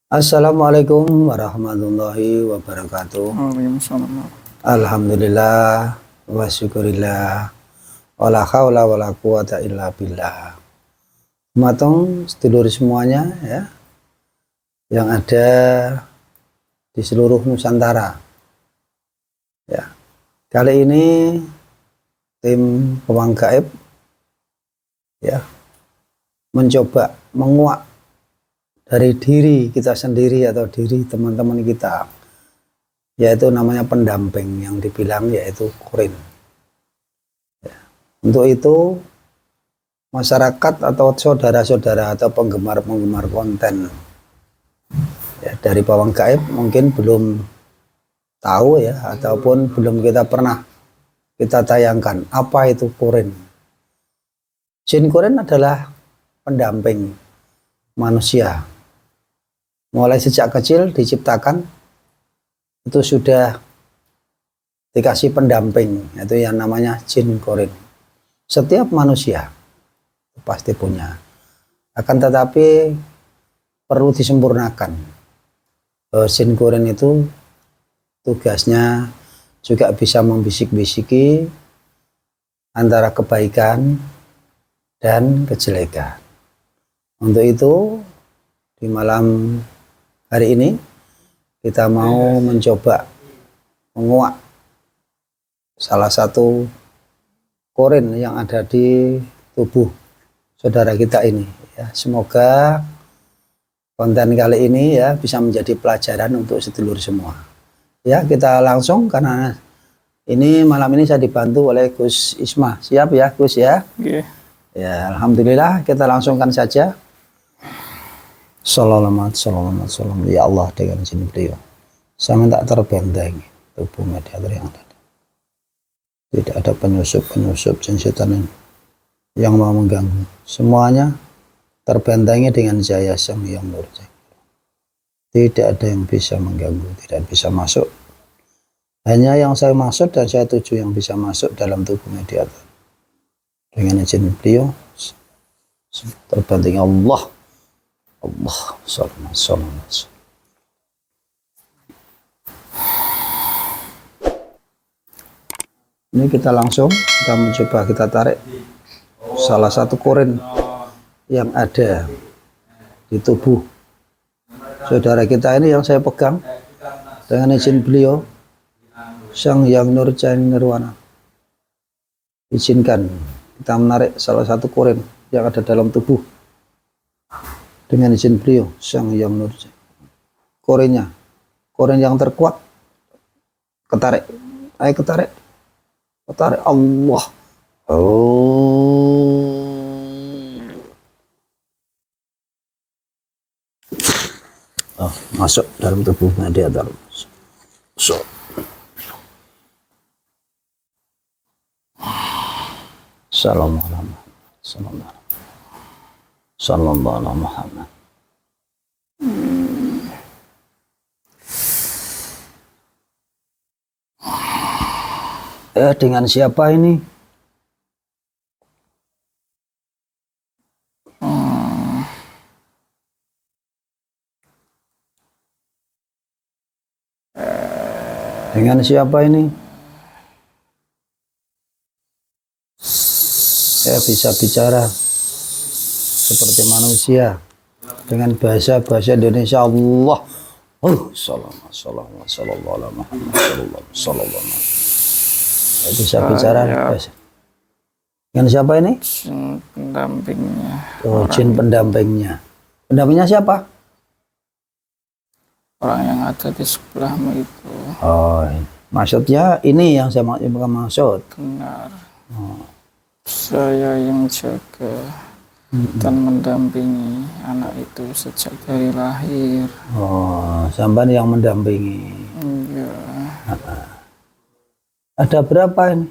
Assalamualaikum warahmatullahi wabarakatuh. Waalaikumsalam. Alhamdulillah wa syukurillah wala haula wala quwata illa billah. Matong sedulur semuanya ya yang ada di seluruh Nusantara. Ya. Kali ini tim Pawang Gaib ya mencoba menguak dari diri kita sendiri atau diri teman-teman kita, yaitu namanya pendamping yang dibilang yaitu Qorin. Ya. Untuk itu masyarakat atau saudara-saudara atau penggemar-penggemar konten ya, dari Pawang Gaib mungkin belum tahu ya, ataupun belum kita tayangkan apa itu Qorin. Jin Qorin adalah pendamping manusia. Mulai sejak kecil diciptakan itu sudah dikasih pendamping, itu yang namanya jin Qorin. Setiap manusia pasti punya, akan tetapi perlu disempurnakan. Jin Qorin itu tugasnya juga bisa membisik-bisiki antara kebaikan dan kejelekan. Untuk itu di malam hari ini kita mau mencoba menguak salah satu Qorin yang ada di tubuh saudara kita ini ya. Semoga konten kali ini ya bisa menjadi pelajaran untuk sedulur semua. Ya, kita langsung karena ini malam ini saya dibantu oleh Gus Isma. Siap ya Gus ya? Okay. Ya, alhamdulillah kita langsungkan saja. Sallallahu ya Allah, dengan izin beliau saya minta terbentengi tubuh mediator yang ada. Tidak ada penyusup jin setan yang mau mengganggu. Semuanya terbentengi dengan Jaya Sang Hyang Nurjati. Tidak ada yang bisa mengganggu, tidak bisa masuk. Hanya yang saya maksud dan saya tuju yang bisa masuk dalam tubuh mediator. Dengan izin beliau terbentengi Allah. Sallallahu. Ini kita langsung mencoba kita tarik salah satu Qorin yang ada di tubuh saudara kita ini yang saya pegang dengan izin beliau Sang Hyang Nurjati Nirwana. Izinkan kita menarik salah satu Qorin yang ada dalam tubuh dengan izin beliau Sang Hyang Nurjati. Qorin yang terkuat, ketarik, ayo ketarik Allah. Masuk dalam tubuh mediator. Sallallahu alaihi Muhammad. Dengan siapa ini? Dengan siapa ini? Saya bisa bicara seperti manusia dengan bahasa Indonesia. Allah. Sallallahu Saya bisa bicara dengan siapa ini? Jin pendampingnya. Jin pendampingnya. Pendampingnya siapa? Orang yang ada di sebelahmu itu. Maksudnya ini yang saya maksud. Benar. Saya yang jaga dan mendampingi anak itu sejak dari lahir. Sampai yang mendampingi. Iya. Ada berapa ini?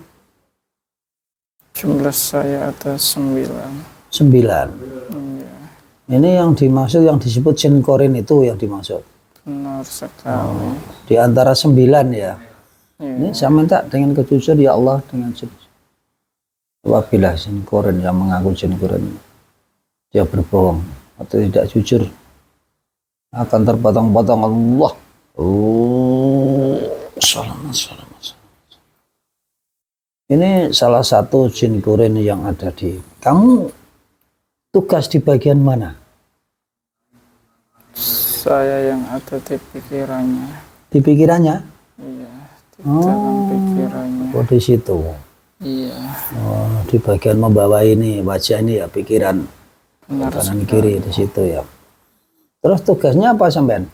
Jumlah saya ada 9. 9. Iya. Ini yang dimaksud, yang disebut jin Qorin itu yang dimaksud. Benar sekali. Di antara 9 ya. Iya. Ini saya minta dengan kejujuran ya Allah, dengan apabila jin Qorin yang mengaku jin Qorin dia berbohong atau tidak jujur, akan terpotong-potong Allah. Oh, salam. Ini salah satu jin kurin yang ada di kamu. Tugas di bagian mana? Saya yang ada di pikirannya. Di pikirannya? Iya, di dalam pikirannya. Oh, di situ. Iya. Oh, di bagian membawa ini wajah ini ya, pikiran Benar kanan sekali. kiri di situ ya. Terus tugasnya apa sampean?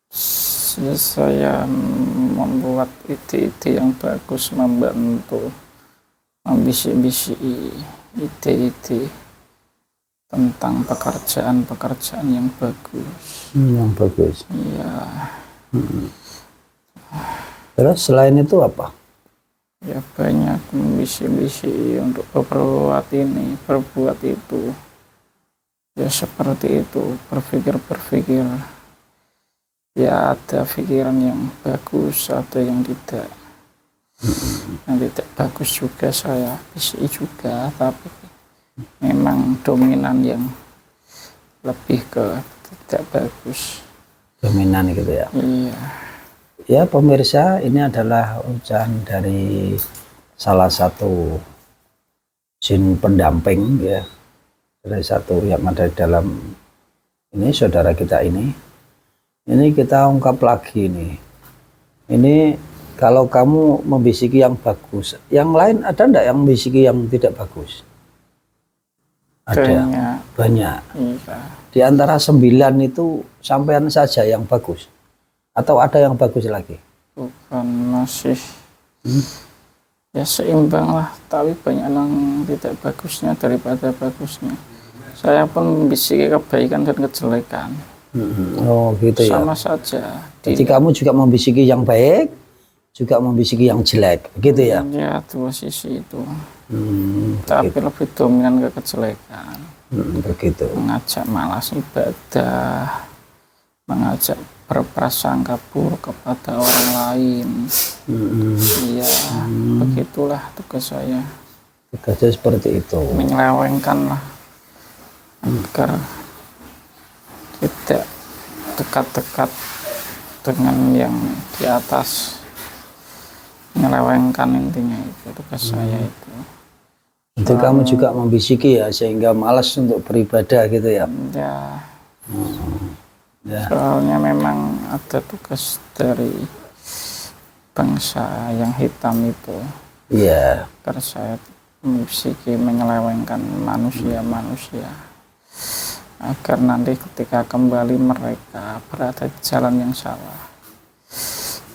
Saya membuat ide-ide yang bagus, membantu membisik-bisiki ide-ide tentang pekerjaan-pekerjaan yang bagus. Yang bagus. Iya. Terus selain itu apa? Ya banyak membisik-bisiki untuk berbuat ini, berbuat itu. Ya seperti itu, berpikir-berpikir. Ya ada pikiran yang bagus, ada yang tidak. Yang tidak bagus juga saya bisiki juga, tapi memang dominan yang lebih ke tidak bagus. Dominan gitu ya. Iya. Ya pemirsa, ini adalah ucapan dari salah satu jin pendamping ya, dari satu yang ada di dalam ini saudara kita ini kita ungkap lagi nih. Ini kalau kamu membisiki yang bagus, yang lain ada enggak yang membisiki yang tidak bagus? Ada. Banyak. Iya. Di antara 9 itu sampean saja yang bagus atau ada yang bagus lagi? Bukan, masih ya seimbang lah, tapi banyak yang tidak bagusnya daripada bagusnya. Saya pun membisiki kebaikan dan kejelekan. Oh gitu ya. Sama saja. Jadi kamu juga membisiki yang baik, juga membisiki yang jelek, gitu ya? Ya dua sisi itu. Tapi lebih dominan ke kejelekan. Begitu. Mengajak malas ibadah, mengajak berprasangka buruk kepada orang lain. Iya, begitulah tugas saya. Tugasnya seperti itu. Menyelewengkan lah, agar tidak dekat-dekat dengan yang di atas. Menyelewengkan intinya itu tugas saya itu. Itu kamu juga membisiki ya, sehingga malas untuk beribadah gitu ya? Ya. Ya. Soalnya memang ada tugas dari bangsa yang hitam itu. Iya. Agar saya membisiki menyelewengkan manusia-manusia. Agar nanti ketika kembali mereka berada di jalan yang salah.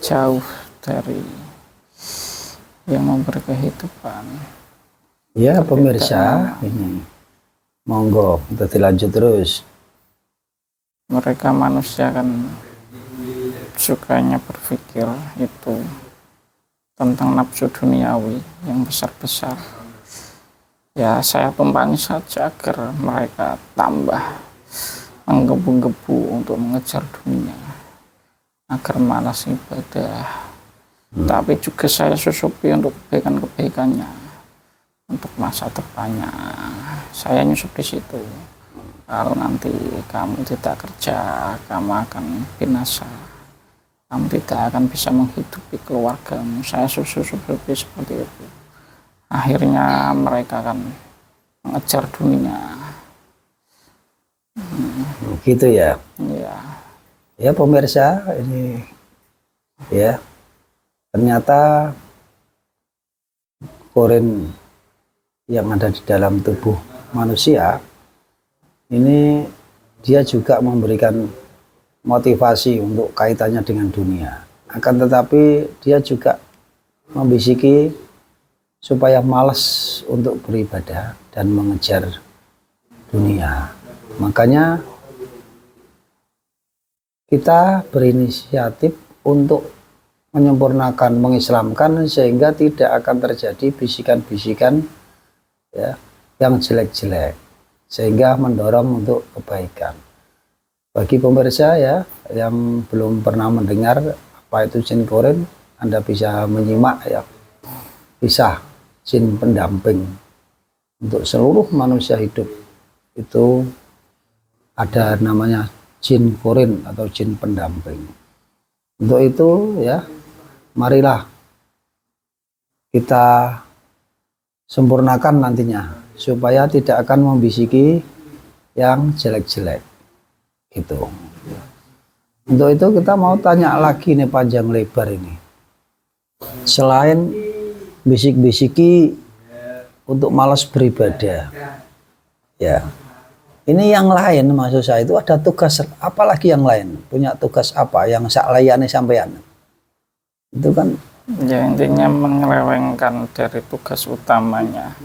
Jauh dari yang memberi kehidupan. Ya pemirsa, ini monggo kita dilanjut terus. Mereka manusia kan sukanya berpikir itu tentang nafsu duniawi yang besar-besar. Ya saya tumpangi saja agar mereka tambah menggebu-gebu untuk mengejar dunia, agar malas ibadah. Tapi juga saya susupi untuk kebaikan-kebaikannya, untuk masa depannya. Saya nyusup di situ. Kalau nanti kamu tidak kerja, kamu akan binasa. Kamu tidak akan bisa menghidupi keluargamu. Saya susupi seperti itu. Akhirnya mereka akan mengejar dunia. Gitu ya. Iya. Ya pemirsa, ini ya ternyata korin yang ada di dalam tubuh manusia ini dia juga memberikan motivasi untuk kaitannya dengan dunia. Akan tetapi dia juga membisiki supaya malas untuk beribadah dan mengejar dunia. Makanya kita berinisiatif untuk menyempurnakan, mengislamkan sehingga tidak akan terjadi bisikan-bisikan ya, yang jelek-jelek, sehingga mendorong untuk kebaikan. Bagi pemirsa ya yang belum pernah mendengar apa itu jin korin, Anda bisa menyimak ya kisah jin pendamping untuk seluruh manusia hidup. Itu ada namanya jin korin atau jin pendamping. Untuk itu ya, marilah kita sempurnakan nantinya supaya tidak akan membisiki yang jelek-jelek gitu. Untuk itu kita mau tanya lagi nih panjang lebar ini. Selain bisik-bisiki untuk malas beribadah, ya, ini yang lain maksud saya itu ada tugas apa lagi yang lain? Punya tugas apa yang sak layani sampean? Itu kan ya intinya menyelewengkan dari tugas utamanya,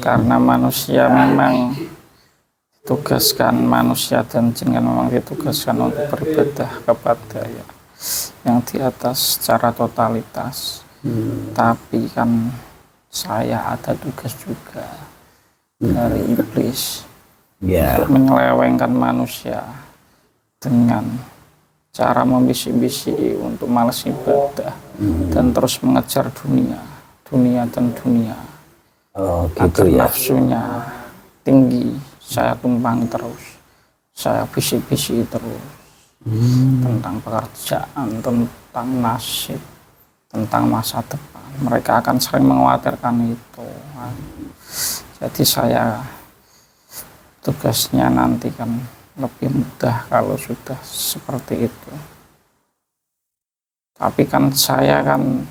karena manusia memang ditugaskan, manusia dan jin kan memang ditugaskan untuk beribadah kepada yang di atas secara totalitas. Tapi kan saya ada tugas juga dari iblis untuk menyelewengkan manusia dengan cara membisik-bisik untuk malas ibadah dan terus mengejar dunia dan dunia. Gitu agar ya. nafsunya tinggi, saya tumpangi terus, saya bisik-bisik terus tentang pekerjaan, tentang nasib, tentang masa depan. Mereka akan sering mengkhawatirkan itu. Jadi saya tugasnya nanti kan lebih mudah kalau sudah seperti itu. Tapi kan saya kan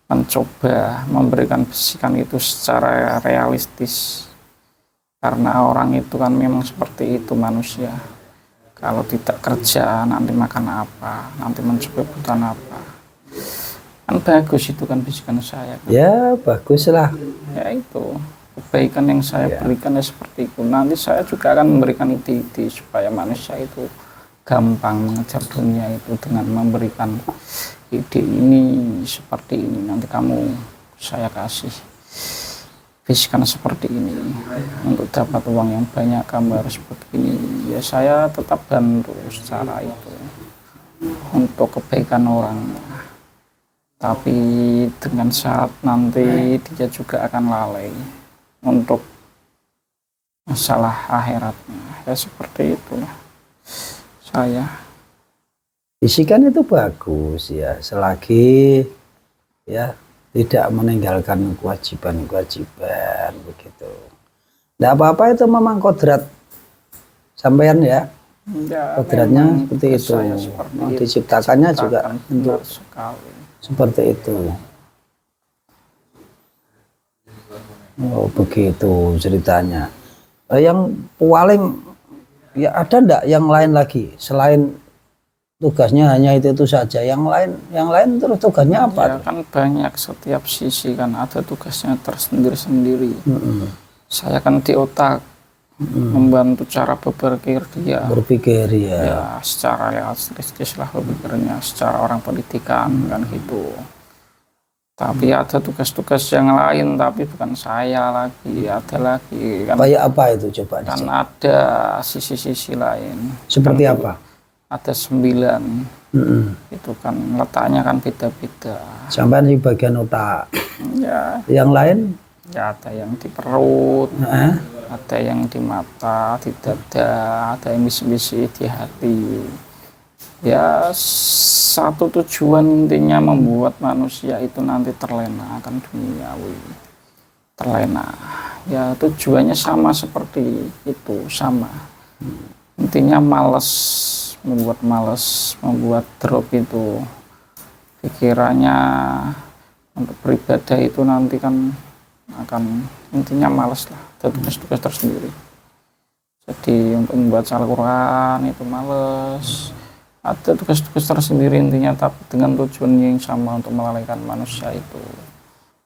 mencoba memberikan bisikan itu secara realistis, karena orang itu kan memang seperti itu manusia. Kalau tidak kerja nanti makan apa, nanti mencoba kebutuhan apa. Kan bagus itu kan bisikan saya kan? Ya bagus lah. Ya itu kebaikan yang saya berikan ya seperti itu. Nanti saya juga akan memberikan ide-ide supaya manusia itu gampang mengejar dunia itu dengan memberikan ide ini seperti ini. Nanti kamu saya kasih bisikan seperti ini, untuk dapat uang yang banyak kamu harus begini. Ya saya tetap bantu secara itu untuk kebaikan orang. Tapi dengan saat nanti dia juga akan lalai untuk masalah akhiratnya. Ya seperti itulah saya. Bisikan itu bagus ya, selagi ya tidak meninggalkan kewajiban-kewajiban begitu. Tidak apa-apa, itu memang kodrat sampean ya. Ya, kodratnya seperti itu. Diciptakannya juga untuk sekali. Seperti itu. Oh begitu ceritanya. Yang paling ya ada ndak yang lain lagi selain tugasnya hanya itu saja? Yang lain terus tugasnya apa? Ya kan banyak, setiap sisi kan ada tugasnya tersendiri-sendiri. Saya kan di otak membantu cara berpikir dia. Berpikir ya. Ya secara realistis lah berpikirnya, secara orang pendidikan kan gitu. Tapi ada tugas-tugas yang lain, tapi bukan saya lagi, ada lagi kan. Kayak apa itu coba? Kan ada sisi-sisi lain. Seperti kan apa? Ada 9. Itu kan letaknya kan beda-beda. Sampai di bagian otak. Ya. Yang lain? Ya ada yang di perut, ada yang di mata, di dada, ada yang bisik-bisik di hati. Ya satu tujuan intinya membuat manusia itu nanti terlena akan duniawi, terlena. Ya tujuannya sama seperti itu, sama. Intinya membuat drop itu pikirannya untuk beribadah itu nanti kan akan intinya malas lah, ada tugas-tugas tersendiri. Jadi untuk membuat Al-Quran itu males, ada tugas-tugas tersendiri intinya, tapi dengan tujuan yang sama untuk melalaikan manusia itu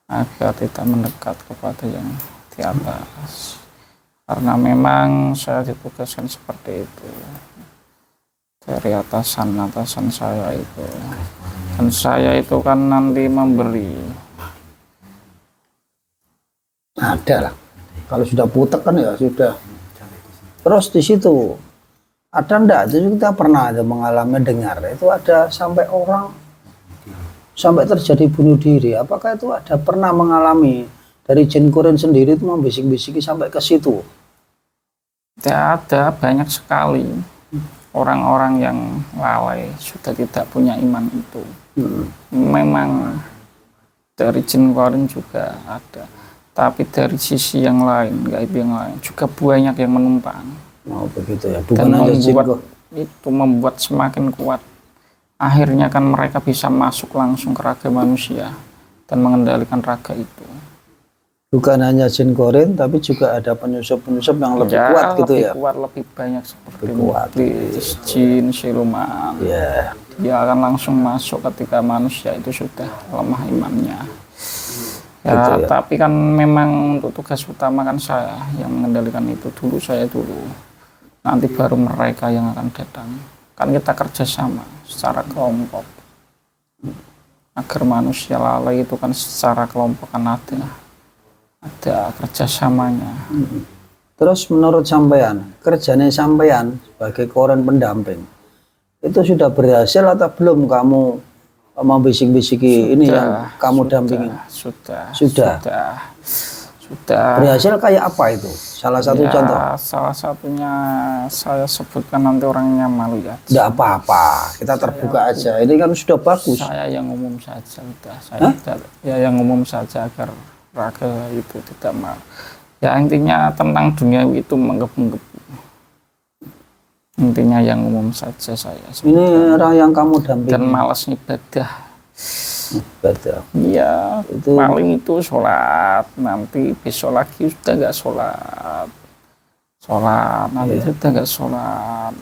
agar tidak mendekat kepada yang di atas. Karena memang saya ditugaskan seperti itu dari atasan saya itu, dan saya itu kan nanti memberi. Ada lah. Kalau sudah putek kan ya sudah. Terus di situ ada ndak? Jadi kita pernah ada mengalami dengar itu ada sampai orang sampai terjadi bunuh diri. Apakah itu ada pernah mengalami dari jin kurin sendiri itu membisik-bisiki sampai ke situ? Ya ada banyak sekali. orang-orang yang lalai sudah tidak punya iman itu memang dari jin korin juga ada, tapi dari sisi yang lain, gaib yang lain juga banyak yang menumpang. Oh begitu ya, Dan bukan hanya jin kok. itu membuat semakin kuat. Akhirnya kan mereka bisa masuk langsung ke raga manusia dan mengendalikan raga itu. Bukan hanya jin korin, tapi juga ada penyusup-penyusup yang lebih kuat gitu lebih ya. kuat, lebih banyak seperti Lebih kuat. iblis, jin, siluman. Ya, Dia akan langsung masuk ketika manusia itu sudah lemah imannya. Ya, Betul ya. tapi kan memang untuk tugas utama kan saya yang mengendalikan itu dulu, saya dulu. Nanti baru mereka yang akan datang. Kan kita kerjasama secara kelompok. Agar manusia lalai itu kan secara kelompok kan ada kerjasamanya. terus menurut sampean, kerjanya sampean sebagai koren pendamping itu sudah berhasil atau belum kamu membisik-bisiki ini yang kamu dampingin? Sudah. Berhasil kayak apa itu? Salah satu contoh. Salah satunya saya sebutkan nanti orangnya malu ya. Tidak apa-apa, kita terbuka aja. Ini kan sudah bagus. Saya yang umum saja udah. Saya ya yang umum saja agar raga itu tidak malu. Ya intinya tentang dunia itu menggebu-gebu. Intinya yang umum saja saya. Ini orang yang kamu dampingi. Dan malas ibadah. Ibadah. Iya, Itu paling itu sholat, nanti besok lagi sudah nggak sholat, nanti sudah nggak sholat.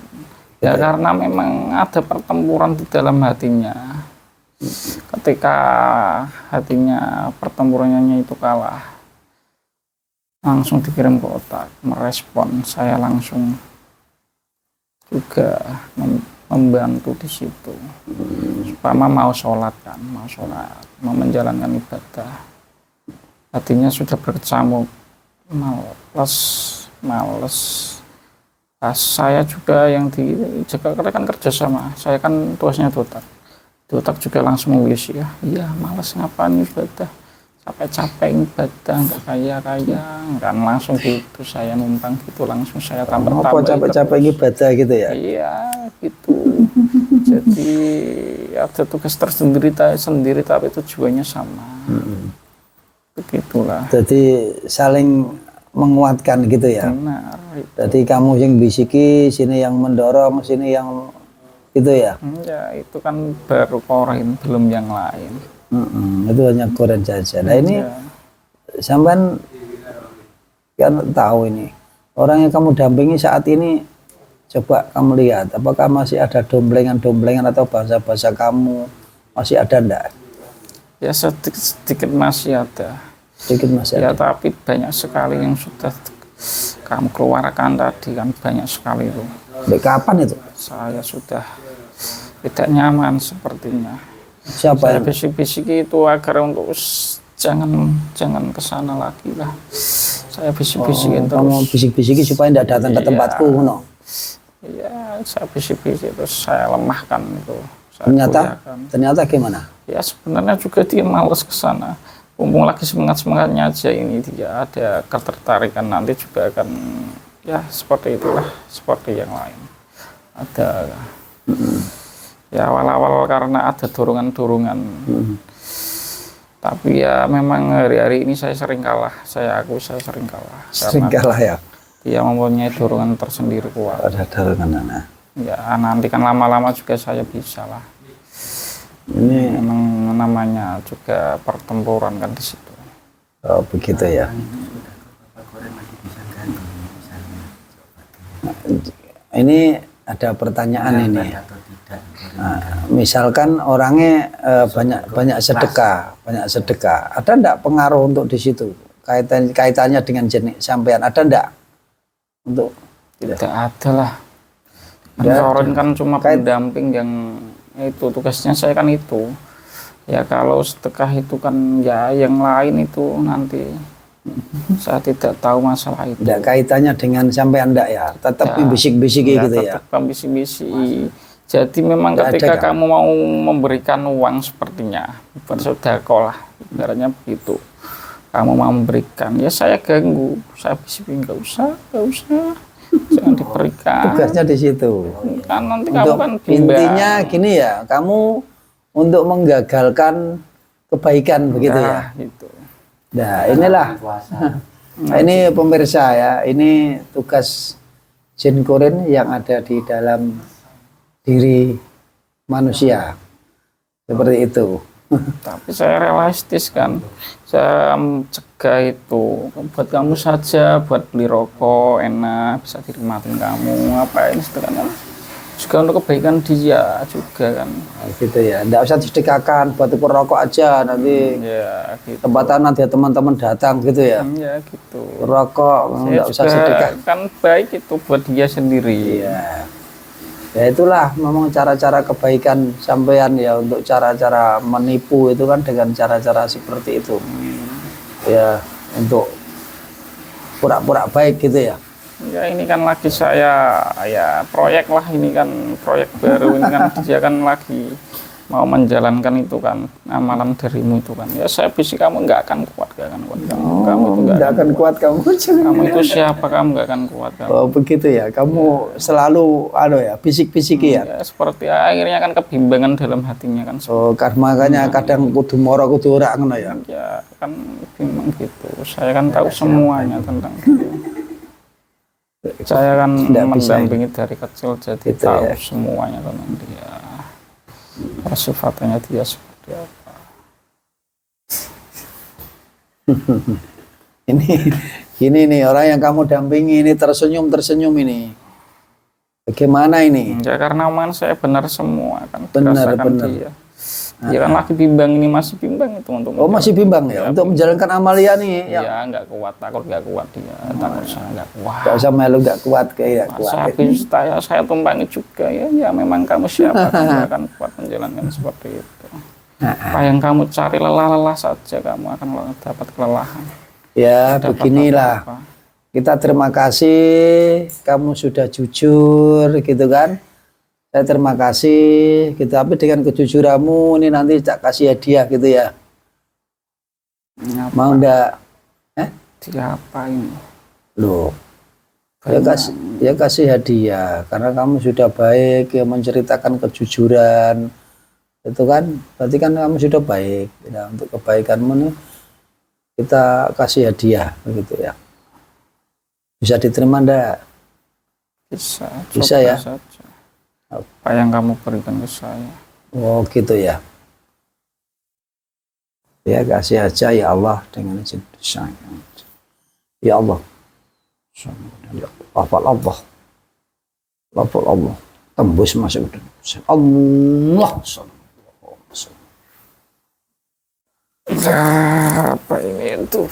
Ya karena memang ada pertempuran di dalam hatinya. Ketika hatinya pertempurannya itu kalah, langsung dikirim ke otak, merespon. Saya langsung juga membantu di situ. Supaya mau sholat kan, mau menjalankan ibadah. Hatinya sudah berkecamuk, males. Saya juga yang dijaga kan kerjasama. Saya kan tuasnya Dotak. Dotak juga langsung mengisi ya. Iya, males ngapain ibadah. Capek-capek ibadah, nggak kaya-kaya. Kan langsung gitu saya numpang gitu, langsung saya tambah-tambah. apa capek-capek ibadah gitu ya? Iya, gitu. Jadi ada tugas tersendiri tapi tujuannya sama. Begitulah. Jadi saling menguatkan gitu ya. Benar. Jadi kamu yang bisiki, sini yang mendorong, sini yang gitu ya. Ya itu kan baru korin, belum yang lain. Itu hanya koren saja. Nah ini sampean kan tahu ini orang yang kamu dampingi saat ini, coba kamu lihat apakah masih ada domblengan atau bahasa-bahasa kamu masih ada enggak? Ya sedikit masih ada. Sedikit masih Ya ada. tapi banyak sekali yang sudah kamu keluarkan tadi kan, banyak sekali itu. Sampai kapan itu? Saya sudah tidak nyaman sepertinya. Siapa Saya yang bisik-bisiki itu agar untuk jangan kesana lagi lah. Saya bisik-bisikin kamu terus. bisik-bisiki supaya tidak datang ke tempatku, no? Iya, saya bisik-bisik terus saya lemahkan itu. Saya Ternyata gimana? Ya sebenarnya juga dia malas kesana. Mumpung lagi semangat-semangatnya aja ini, dia ada ketertarikan, nanti juga akan ya seperti itulah, seperti yang lain. Ada ya awal-awal karena ada dorongan-dorongan. Tapi ya memang hari-hari ini saya sering kalah. Saya akui saya sering kalah. Sering kalah ya? Dia mempunyai dorongan tersendiri kuat. Ada dorongan anak. Ya nanti kan lama-lama juga saya bisa lah. Ini memang namanya juga pertempuran kan di situ. Oh begitu ya. Ini ada pertanyaan ini. Nah, misalkan orangnya banyak sedekah, ada enggak pengaruh untuk di situ? Kaitannya dengan jenis sampean ada enggak? Untuk tidak ada lah. Koren kan cuma pendamping yang itu tugasnya saya kan itu. Ya kalau sedekah itu kan ya yang lain itu nanti saya tidak tahu masalah itu. Tidak kaitannya dengan sampean enggak ya? Tetap ya, bisik-bisiki gitu ya? Tetap bisik-bisik. Jadi memang ketika kamu mau memberikan uang sepertinya bersedekah lah, ibaratnya begitu. Kamu mau memberikan, ya saya ganggu, saya bisik-bisik, nggak usah. jangan diberikan. Tugasnya di situ. Kan nanti kamu kan bimbang. Intinya gini ya, kamu untuk menggagalkan kebaikan begitu ya. Gitu. Nah, inilah. Nah, ini pemirsa ya, ini tugas jin kurin yang ada di dalam diri manusia. Seperti itu. Tapi saya realistis kan, saya cegah itu buat kamu saja, buat beli rokok enak, bisa dinikmatin kamu, ngapain sedekahnya juga untuk kebaikan dia juga kan. Nah, gitu ya, nggak usah disedekahkan, buat ukur rokok aja nanti Ya gitu. tempatan nanti teman-teman datang gitu ya. Ya gitu. Rokok Saya nggak usah juga sedekah. kan baik itu buat dia sendiri. Iya. Ya itulah memang cara-cara kebaikan sampean ya, untuk cara-cara menipu itu kan dengan cara-cara seperti itu. Ya, untuk pura-pura baik gitu ya. Ya ini kan lagi saya ya proyek lah, ini kan proyek baru, ini kan dia kan lagi mau menjalankan itu kan amalan darimu itu kan. Ya saya bisik kamu nggak akan kuat, kamu itu nggak akan kuat kamu. Kamu itu siapa, kamu nggak akan kuat kamu. Oh begitu ya, kamu selalu ya bisik-bisiki ya. Ya seperti akhirnya kan kebimbangan dalam hatinya kan. Oh makanya kadang kudu moro kudu ora ngono ya. Ya kan bimbang gitu. Saya kan tahu semuanya tentang dia. Saya kan mendampingi dari kecil, jadi gitu tahu ya. semuanya tentang dia. Sifatnya dia seperti apa. Ini nih orang yang kamu dampingi ini tersenyum ini. Bagaimana ini? Ya karena omongan saya benar semua kan. Benar. Dia. Dia kan lagi bimbang, ini masih bimbang itu untuk. Oh masih bimbang ya, untuk menjalankan amalia nih. Ya nggak kuat, takut nggak kuat dia, takut saya nggak kuat. Gak usah melu nggak kuat kayak kuat. Saya tumpangi juga ya. Ya memang kamu siapa, kamu nggak akan kuat menjalankan seperti itu. Apa yang kamu cari lelah saja, kamu akan dapat kelelahan. Ya beginilah. Kita terima kasih kamu sudah jujur gitu kan. Saya terima kasih gitu, tapi dengan kejujuranmu ini nanti tak kasih hadiah gitu ya. Mau ndak? Diapain? Loh. Ya kasih hadiah karena kamu sudah baik ya, menceritakan kejujuran. Itu kan berarti kan kamu sudah baik. Nah, untuk kebaikanmu nih kita kasih hadiah begitu ya. Bisa diterima ndak? Bisa ya. Saja. Apa yang kamu berikan ke saya? Oh gitu ya. Ya kasih aja ya Allah dengan izin sayang. Ya Allah. Lafal Allah. Tembus masuk ke Allah. Apa ini itu?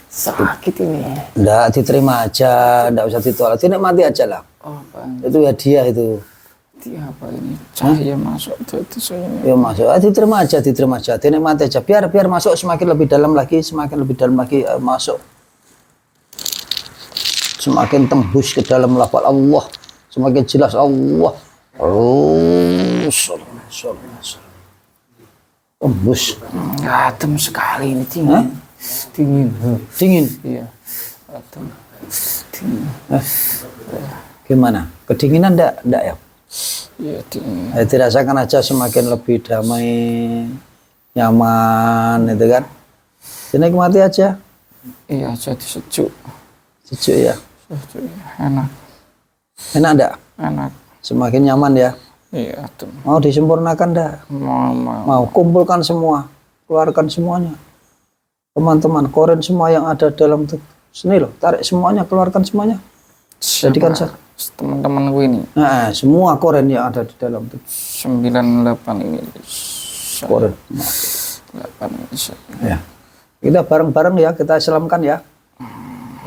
Sakit ini. Nggak diterima aja, nggak usah ditolak. Dinikmati aja lah. Oh, itu hadiah itu. Apa ini? Cahaya masuk jadi saya. Ya masuk. Diterima aja. Dinikmati aja. Biar masuk semakin lebih dalam lagi, masuk. Semakin tembus ke dalam lafal Allah, semakin jelas Allah. Tembus. Adem sekali ini, dingin. Dingin. Iya. Adem. Dingin. Gimana? Kedinginan enggak ya? Iya, dingin. Dirasakan aja semakin lebih damai, nyaman itu kan. Dinikmati aja. Iya, jadi sejuk. Sejuk ya. Sejuk, enak. Enak enggak? Enak. Semakin nyaman ya. Iya, adem. Mau disempurnakan enggak? Mau kumpulkan semua, keluarkan semuanya. Teman-teman, koren semua yang ada dalam sini loh, tarik semuanya, keluarkan semuanya. Jadikan teman-temanku ini. Nah, semua koren yang ada di dalam 98 ini. Koren. 8 ini. Ya. Kita bareng-bareng ya, kita Islamkan ya.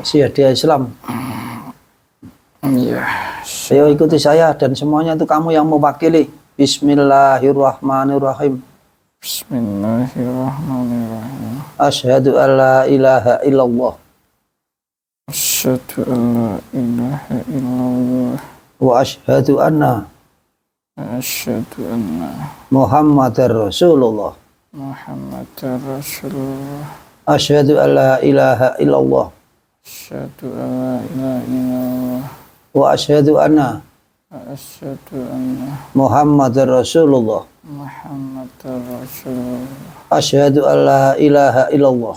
Kasih hadiah Islam. Iya. Ayo ikuti saya dan semuanya itu kamu yang mewakili. Bismillahirrahmanirrahim. Bismillahirrahmanirrahim. Asyhadu an la ilaha illallah. Asyhadu an la ilaha illallah. Wa asyhadu anna Muhammadar Rasulullah. Muhammadar Rasulullah. Asyhadu an la ilaha illallah. Asyhadu an la ilaha illallah. wa asyhadu anna Asyhadu anna Muhammadar Rasulullah. Muhammadar Rasulullah. Asyhadu an la ilaha illallah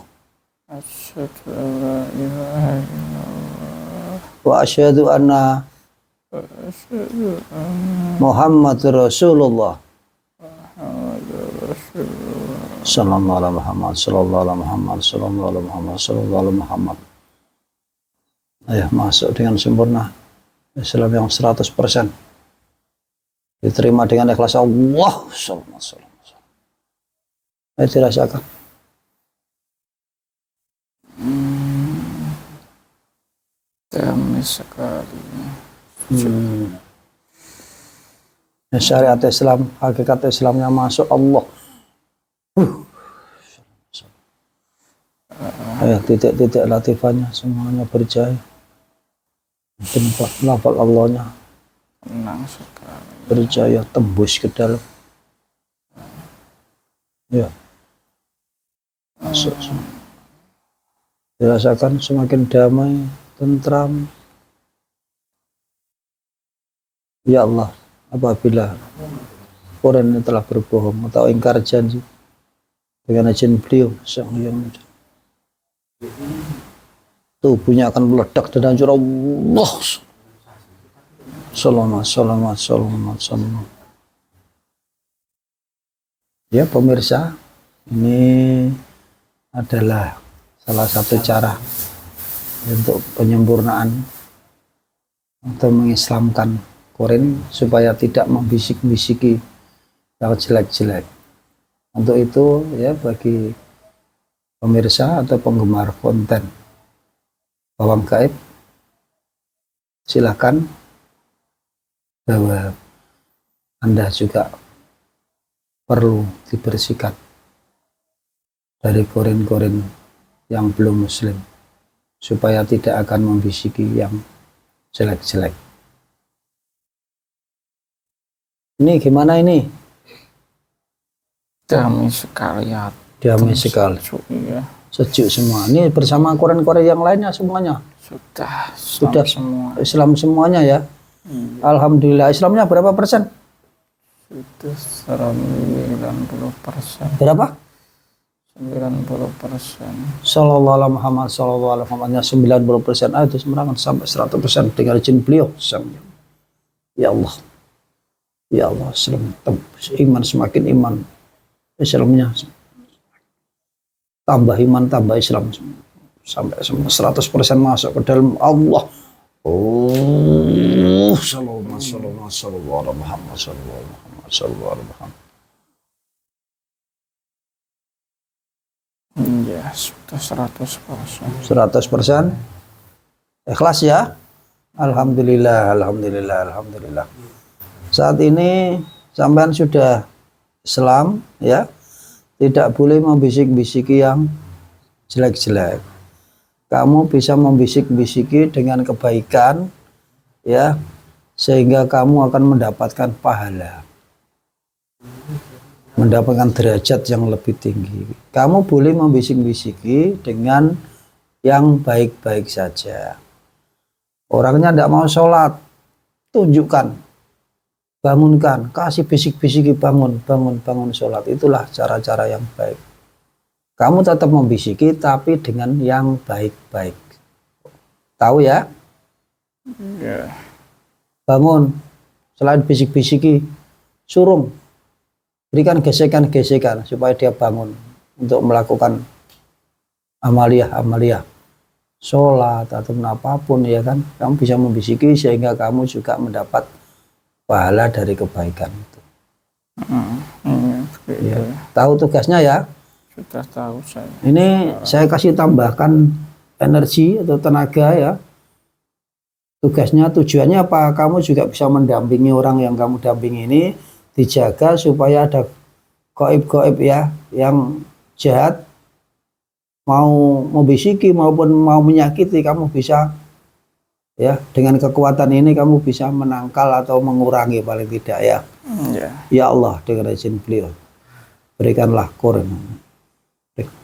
Asyhadu an la ilaha illallah. wa asyhadu anna Asyhadu anna Muhammadar Rasulullah. Muhammadar Rasulullah. Sallallahu alaihi Muhammad, sallallahu alaihi Muhammad, sallallahu alaihi Muhammad, sallallahu alaihi Muhammad. Ayo masuk dengan sempurna Islam yang 100%. Diterima dengan ikhlas Allah. Sallallahu alaihi wasallam. Ayo dirasakan. Damai sekali. Syariat Islam, hakikat Islamnya masuk Allah. Ayo titik-titik latifahnya semuanya berjaya. Tempat lafal Allahnya Tenang sekali. berjaya tembus ke dalam. Ya. Masuk semua. Dirasakan semakin damai, tentram. Ya Allah, apabila Quran ini telah berbohong atau ingkar janji dengan izin beliau sang yang muda, tubuhnya akan meledak dan hancur. Allah. Salamat. Ya pemirsa, ini adalah salah satu cara untuk penyempurnaan atau mengislamkan Quran supaya tidak membisik-bisiki yang jelek-jelek. Untuk itu ya bagi pemirsa atau penggemar konten Pawang Gaib, silakan bahwa Anda juga perlu dibersihkan dari korin-korin yang belum muslim supaya tidak akan membisiki yang jelek-jelek. Ini gimana ini? Damai sekali ya. Damai sekali. Iya. Sejuk semua. Ini bersama korin-korin yang lainnya semuanya. Sudah semua. Islam semuanya ya. Alhamdulillah. Islamnya berapa persen? Sudah 90%. Berapa? 90%. Sallallahu alaihi Muhammad, sallallahu alaihi Muhammadnya 90%. Itu semerangan sampai 100% dengan izin beliau. Ya Allah. Ya Allah, Islam tembus. Iman semakin iman. Islamnya tambah iman, tambah Islam. Sampai semua 100% masuk ke dalam Allah. Oh, sallallahu alaihi Muhammad, sallallahu alaihi Muhammad. Ya, sudah 100%. 100%. Ikhlas ya. Alhamdulillah. Saat ini sampean sudah Islam ya. Tidak boleh membisik-bisiki yang jelek-jelek. Kamu bisa membisik-bisiki dengan kebaikan ya, sehingga kamu akan mendapatkan pahala, mendapatkan derajat yang lebih tinggi. Kamu boleh membisik-bisiki dengan yang baik-baik saja. Orangnya tidak mau sholat, tunjukkan, bangunkan, kasih bisik-bisiki, bangun sholat. Itulah cara-cara yang baik. Kamu tetap membisiki tapi dengan yang baik-baik. Tahu ya? Ya. Bangun, selain bisik-bisiki, surung, berikan gesekan-gesekan supaya dia bangun untuk melakukan amaliyah sholat atau apapun ya kan. Kamu bisa membisiki sehingga kamu juga mendapat pahala dari kebaikan itu. Ya. Tahu tugasnya ya? Sudah tahu saya. Ini saya kasih tambahkan energi atau tenaga ya. Tugasnya, tujuannya apa? Kamu juga bisa mendampingi orang yang kamu dampingi ini, dijaga supaya ada gaib-gaib ya yang jahat mau membisiki maupun mau menyakiti, kamu bisa ya dengan kekuatan ini kamu bisa menangkal atau mengurangi paling tidak ya. Ya Allah, dengan izin beliau berikanlah Quran,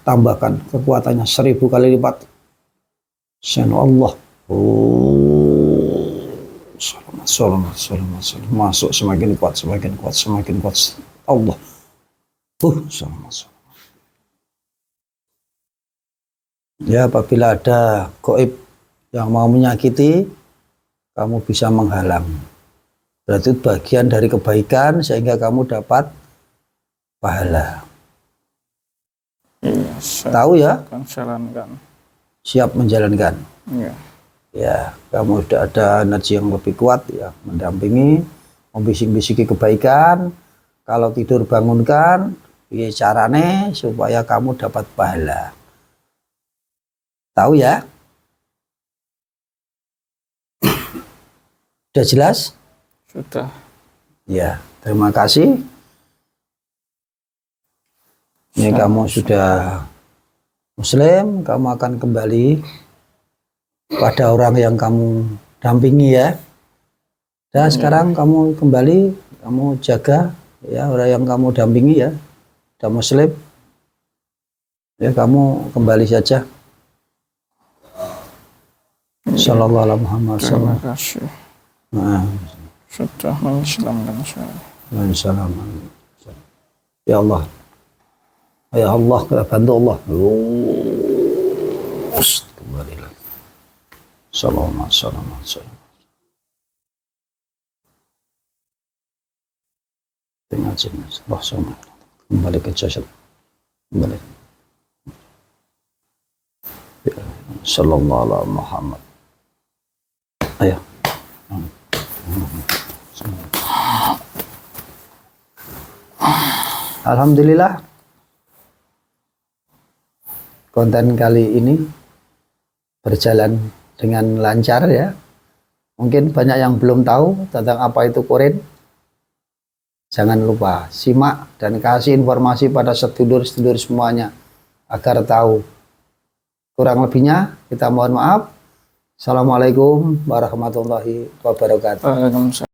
tambahkan kekuatannya 1000 kali lipat Sen Allah. Oh, selamat. Masuk semakin kuat. Allah. Selamat. Ya, apabila ada gaib yang mau menyakiti, kamu bisa menghalang. Berarti bagian dari kebaikan sehingga kamu dapat pahala. Iya, Tahu ya? akan jalankan. Siap menjalankan. Iya. Ya, kamu sudah ada energi yang lebih kuat ya, mendampingi, membisik-bisiki kebaikan. Kalau tidur bangunkan, ya carane supaya kamu dapat pahala. Tahu ya? Sudah jelas? Sudah. Ya, terima kasih. Ini kamu sudah Muslim, kamu akan kembali pada orang yang kamu dampingi ya. Dan sekarang kamu kembali, kamu jaga ya orang yang kamu dampingi ya. Sudah Muslim, ya kamu kembali saja. Sallallahu alaihi Muhammad. Terima kasih. Nah, Sudah mengislamkan saya. salam. Ya Allah. Ya Allah, bantu Allah. Kembali lagi. Salam. Dengan jenis Allah sama. Kembali ke jasad. Kembali. Ya, sallallahu alaihi Muhammad. Ayo. Alhamdulillah. Konten kali ini berjalan dengan lancar ya. Mungkin banyak yang belum tahu tentang apa itu Qorin. Jangan lupa simak dan kasih informasi pada sedulur-sedulur semuanya agar tahu. Kurang lebihnya kita mohon maaf. Assalamualaikum warahmatullahi wabarakatuh. Waalaikumsalam.